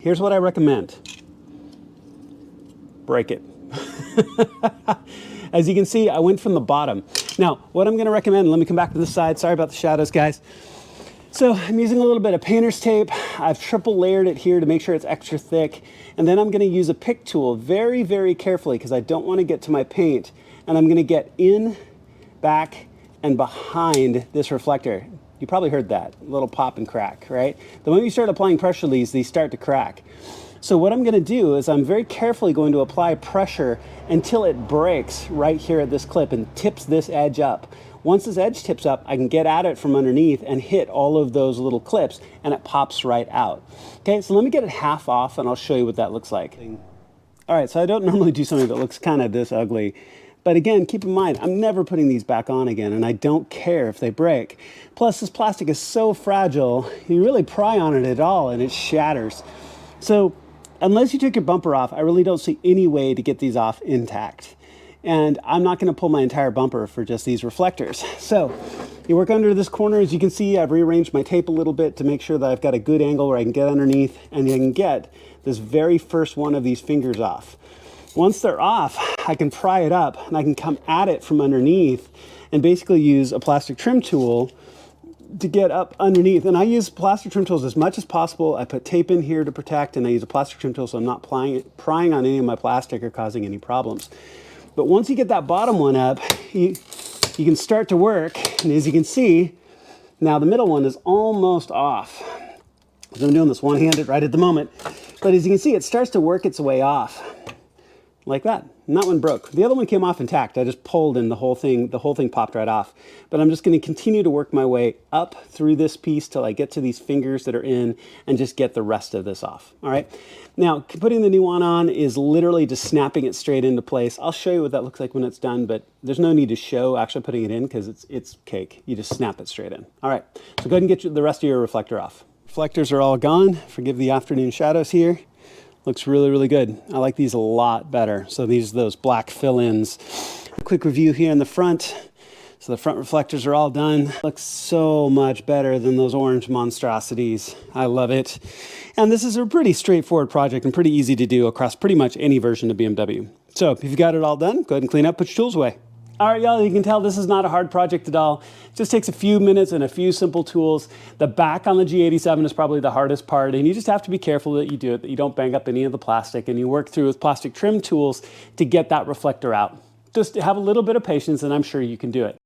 Here's what I recommend. Break it. As you can see, I went from the bottom. Now, what I'm gonna recommend, let me come back to this side. Sorry about the shadows, guys. So I'm using a little bit of painter's tape. I've triple layered it here to make sure it's extra thick. And then I'm gonna use a pick tool very, very carefully because I don't wanna get to my paint. And I'm gonna get in, back, and behind this reflector. You probably heard that, a little pop and crack, right? The moment you start applying pressure release, these start to crack. So what I'm gonna do is I'm very carefully going to apply pressure until it breaks right here at this clip and tips this edge up. Once this edge tips up, I can get at it from underneath and hit all of those little clips and it pops right out. Okay, so let me get it half off and I'll show you what that looks like. All right, so I don't normally do something that looks kind of this ugly. But again, keep in mind, I'm never putting these back on again, and I don't care if they break. Plus, this plastic is so fragile, you really pry on it at all, and it shatters. So, unless you took your bumper off, I really don't see any way to get these off intact. And I'm not gonna pull my entire bumper for just these reflectors. So, you work under this corner. As you can see, I've rearranged my tape a little bit to make sure that I've got a good angle where I can get underneath, and I can get this very first one of these fingers off. Once they're off, I can pry it up and I can come at it from underneath and basically use a plastic trim tool to get up underneath. And I use plastic trim tools as much as possible. I put tape in here to protect, and I use a plastic trim tool so I'm not prying on any of my plastic or causing any problems. But once you get that bottom one up, you can start to work. And as you can see, now the middle one is almost off. So I'm doing this one-handed right at the moment. But as you can see, it starts to work its way off. Like that, and that one broke. The other one came off intact. I just pulled and the whole thing popped right off. But I'm just gonna continue to work my way up through this piece till I get to these fingers that are in and just get the rest of this off, all right? Now, putting the new one on is literally just snapping it straight into place. I'll show you what that looks like when it's done, but there's no need to show actually putting it in because it's cake. You just snap it straight in. All right, so go ahead and get the rest of your reflector off. Reflectors are all gone. Forgive the afternoon shadows here. Looks really, really good. I like these a lot better. So these are those black fill-ins. A quick review here in the front. So the front reflectors are all done. Looks so much better than those orange monstrosities. I love it. And this is a pretty straightforward project and pretty easy to do across pretty much any version of BMW. So if you've got it all done, go ahead and clean up, put your tools away. All right, y'all, you can tell this is not a hard project at all. It just takes a few minutes and a few simple tools. The back on the G87 is probably the hardest part, and you just have to be careful that you do it, that you don't bang up any of the plastic, and you work through with plastic trim tools to get that reflector out. Just have a little bit of patience, and I'm sure you can do it.